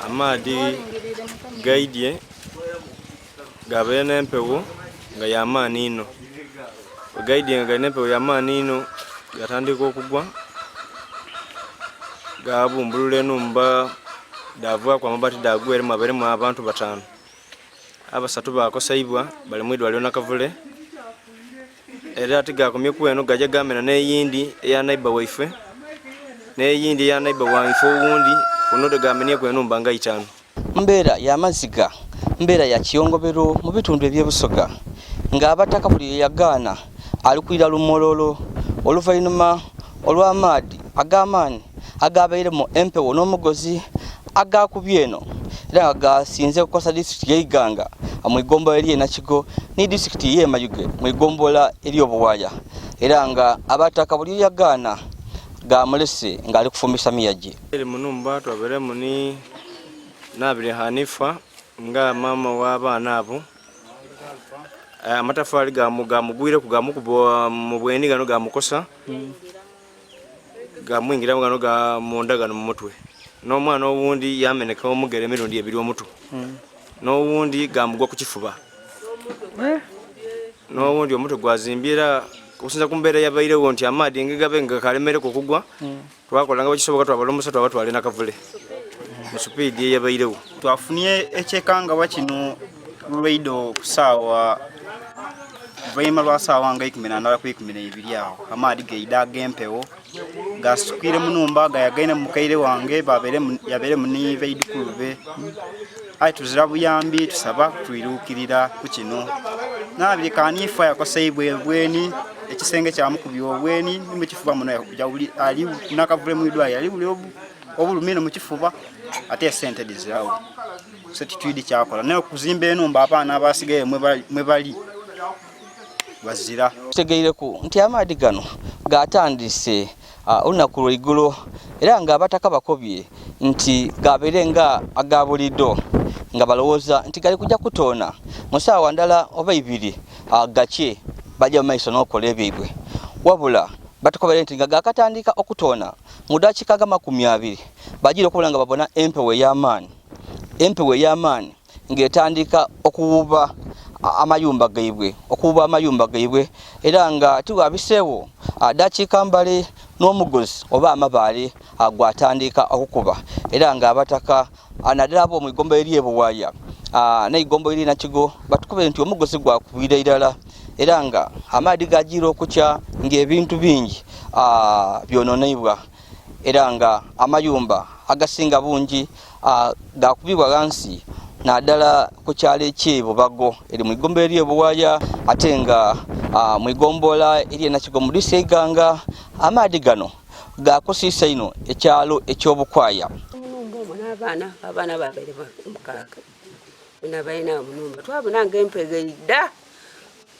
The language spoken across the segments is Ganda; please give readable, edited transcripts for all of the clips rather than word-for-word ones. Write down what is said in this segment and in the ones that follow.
amaadi gaidye gabeire n'empewo nga y'amaani inho. Gaidye nga galina empewo y'amaani inho gatandika okugwa gabumbulula enhumba davaaku amabaati dagwa erimu abairemu abantu 5. Abasatu bakoseibwa bali mwidwaliro Nakavule. Era ati gakomye kweno gajja gamena n'eyindi eya neighbor waife n'eyindi eya neighbor waife owundi kuno gamenye enhumba nga 5. Mbeera y'amaziga, mbeera ya kiyongobero mu bitundu eby'Busoga nga abataka buli yagaana ali kwira lumololo oluvainuma olw'amaadi ag'amaani agabairemu empewo n'omugozi agakubye eno era gasinze kukosa district y'Iganga mu igombola eri Nakigo ni district y'e Mayuge mu igombola eri Obuwaya era nga abataka buli yagaana gamulese nga ali kufumbisa miyaji. Eri munumba twaberemu ni Nabire Hanifa nga mama w'abaana abo. Amatafali gamugwire kugamukuba mu bweni gano gamukosa gamwingira gano gamunda gano mu mutwe. N'omwana owundi yameneka omugere emirundi 2 omutu. N'owundi gamugwa ku kifuba. N'owundi omutwe gwazimbiira kusinza ku mbeera yabairewo nti amaadi ngabe nga kalemereko okugwa. Twakolanga bakisoboka twabalomusa twabatwale Nakavule. Mu speed yabairewo. Twafunye ekyekanga wakino lweido kusaawa vaima lwa saawa nga 12 ku 12 awo amaadi geida gempewo gasukire munumba gayagaine mukaire wange yabere muni veidukulube ai tuzira buyambi tusaba twirukirira ku kino Nabire Hanifa yakoseibwe bweni ekisenge kya mukubyo obweni nimwe kifuba muno yakujawuli ali Nakavule mwidwa yali buli obulumino mu kifuba ate sente dizirawo setitude kyakola nayo kuzimba enhumba abaana abasigaye mwe bali bazira tegeireko nti amaadi gano gatandise olunaku lw'eigulo era nga abataka bakobye nti gaberenga agabulido nga balowooza nti gali kujja kutoona mu ssaawa ndala oba 2 gace bajja mu maiso n'okola ebyibwe wabula batukobere nti nga gakatandika okutoona mu dakiika ga 20 bajira okubula nga babona empewo y'amaani ng'etandika okuwuba amayumba gaibwe era nga tiwabiseewo dakiika mbale n'omugozi oba amabaale gwatandika okukuba era nga abataka naddala abo mu igombo eri Obuwaya n'igombo eri Nakigo batukubire nti omugozi gwakubira irala era nga amaadi gajira okukya ng'ebintu bingi byononeibwa era nga amayumba agasinga bungi gakubibwa wansi naddala ku kyalo eky'Bubago eri mu igombo eri Obuwaya ate nga mu igombola eri Nakigo mu district y'Iganga amaadi gano gakusiisa ino ekyalo eky'Obukwaya. Abaana babaire mukaaga nabaina munumba twabonanga empego idda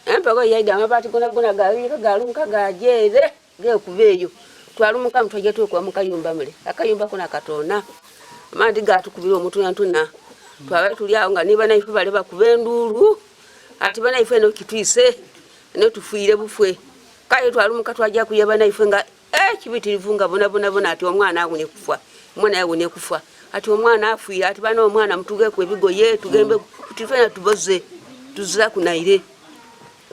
empego yaida amabaati gona galunka gajere gekubeeyo twalumuka mutwaje tukwa mukayumba mule akayumba kuna katona amaadi gatukubira omutu yantuna twabaye tuli awo nga niba naife bale bakuba endulu ati banaife no kitwise ne tufuire bufwe kaye twalumuka twaja kuyeba naife nga kibitirivu nga bona ati omwana agune kufa mwana yagune kufa ati omwana afuira ati bana omwana mutuge ku ebigoye tugembe tutifena tuboze tuzira kunaire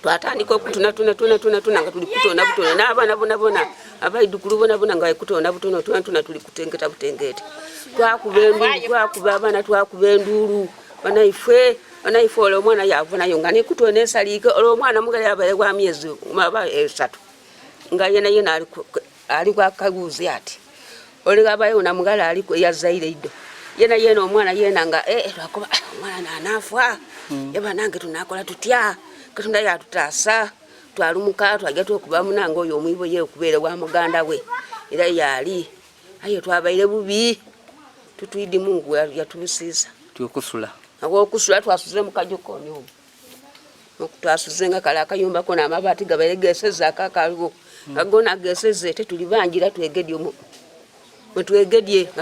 twatandika okutuna nga tuli kutona butona n'abaana bona abaidukulu bona nga kutona butona tuna tuli kutengeta butengete twakuba abaana twakuba endulu banaife olwo omwana yavuna yo nga nekutona esalike olwo omwana mugale yabaye gwa myezi 3 nga yena ali kwa kaguzi ati olinga bayo na mugala aliko yazaire ido yena omwana yena nga twakoba omwana anafa yaba nange tunakola tutya katunda ya tutasa twalumuka twajja tukuba munango oyo omwibo ye okubeere wa muganda we era yali ayo twabaire bubi tutwidi Mungu yatubisiza tukusula awo kusula twasuze mukajuko nyo twasuzenga kala akayumba kona amabaati gabaire geseza akakaliwo kagona geseze tetulibangira twegedye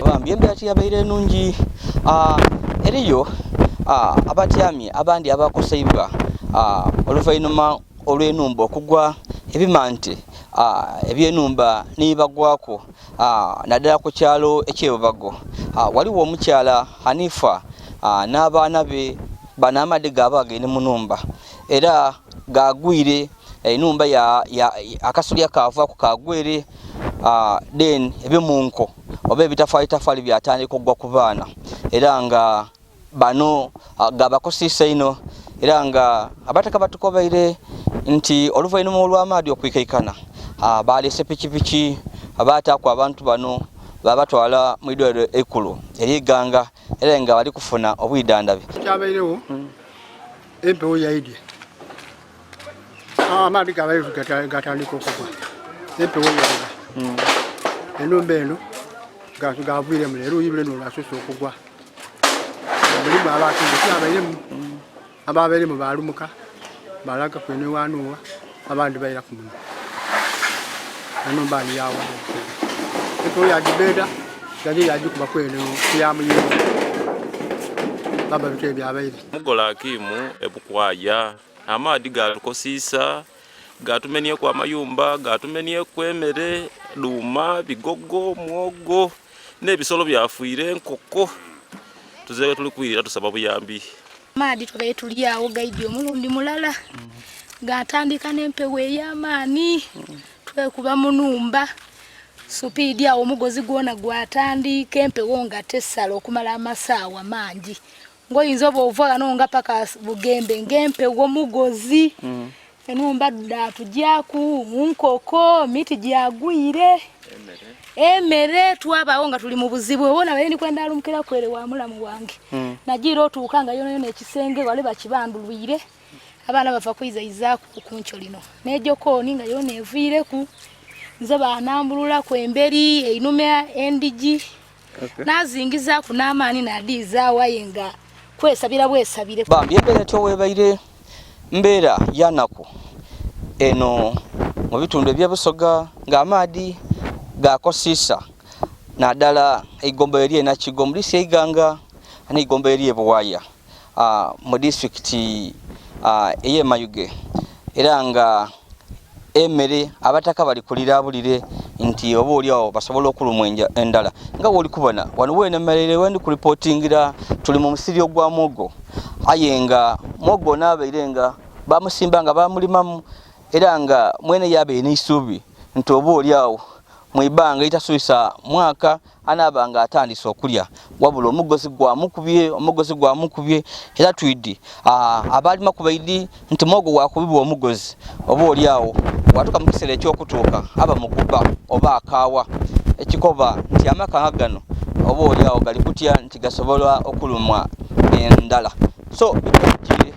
bambi embeera yabaire nungi eriyo abatyami abandi abakoseibwa oluvainuma olw'enumba okugwa ebimante ebyenumba nibagwako naddala ku kyalo eky'Obubago waliwo omukyala Hanifa n'abaana be bana amadde gabaagende mu nnumba era gagwire enumba ya akasolya kava ku kagwere then ebimunko oba ebitafali byatandika okugwa ku baana era nga bano gabakosisa ino era nga abataka batukobaire nti oluvannyuma olw'amaadi okwikaikana balese pikipiki abaataku abantu bano babatwala mu ddwaliro ekkulu ery'Iganga era nga bali kufuna obwidandabi kyabairewo empewo yaidye amaadi gabaire gatandika okugwa empewo yaidye enumba eno gavuyiremu leero oruyi luno lwasose okugwa mulimu abatundu kyabairemu ababairemu balumuka balaga kwene wanuwa abandi baira ku muno enumba ni yawa empewo yagibeda yaje yagikuba kwene kuyamuyimu baba bitwe byabaire mugola akimu ebukwaya amaadi gatukosisa gatumenie kwa mayumba gatumenie kwemere duma bigogo mwogo nebisolo byafuire nkoko tuzewe tuli kwira tusaba buyambi amaadi tubaye tuliawo gaidi omulundi mulala gatandika n'empewo ey'amaani twekuba mu nnumba supidi awo omugozi gwona gwatandika empewo nga tessala okumala amasaawa mangi ngoyinza oba ovaaga nonga paka bugembe ng'empewo mugozi enumba datugyaku nkoko miti gyagwire emere twabawo nga tuli mu buzibu obona bali ndi kwenda alumukira kwere wa mulamu wange nagira otuuka nga yona ekisenge wale bakibandulwire abana bava kwizayiza ku kuncho lino nejokoni nga yona evireku nze banambulula kwemberi einume endigi nazingiza ku n'amaani nadiza wayenga kwesabira bwesabire bambi embeera towebaire mbeera yanaku eno mu bitundu ebyebusoga ng'amaadi gakosisa naddala eigomba eri eNakigoma lisi Iganga n'eigomba eri Buwaya mu disitulikiti ey'Emayuge era nga emere abataka bali kulirabulire nti oba oliawo basobola okulumwa endala nga woli kubona wano wenemerere wendi kuripotingira tuli mu musiri ogwa mwogo aye nga mwogo n'abaire nga bamusimba nga bamulimamu era nga mwene yabe n'isuubi nti oba oliawo mwibanga itasuisa mwaka anabanga atandisa okulya wabula omugozi gwamukubye era twidi abalima kubaidi nti mwogo wakubibwa omugozi oba oliawo watuka mu kiseera ekyokutuuka aba mukuba oba akaawa ekikoba nti amaka gano oba oliawo gali kutya nti gasobola okulumwa endala so bitujire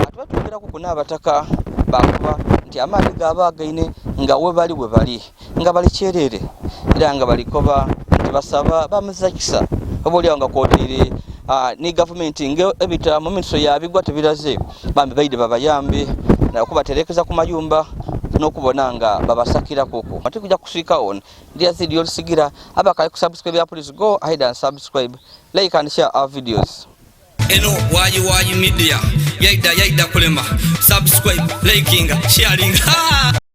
atwatwogera ku n'abataka bakuba nti amaadi gabaagaine nga we bali nga bali kyerere era nga balikoba nti basaba bamuzakisa oba oliawo nga kwoteire ni gavumenti ebita mu miso yabigwa tebiraze bambi baide babayambe nakubaterekeza ku mayumba n'okubona nga babasakira kuko ate kujja kusika on ndia video lisigira abakali ku subscribe ya please go ahead and subscribe, like and share our videos. Eno wayi media yaida kulema subscribe, liking, sharing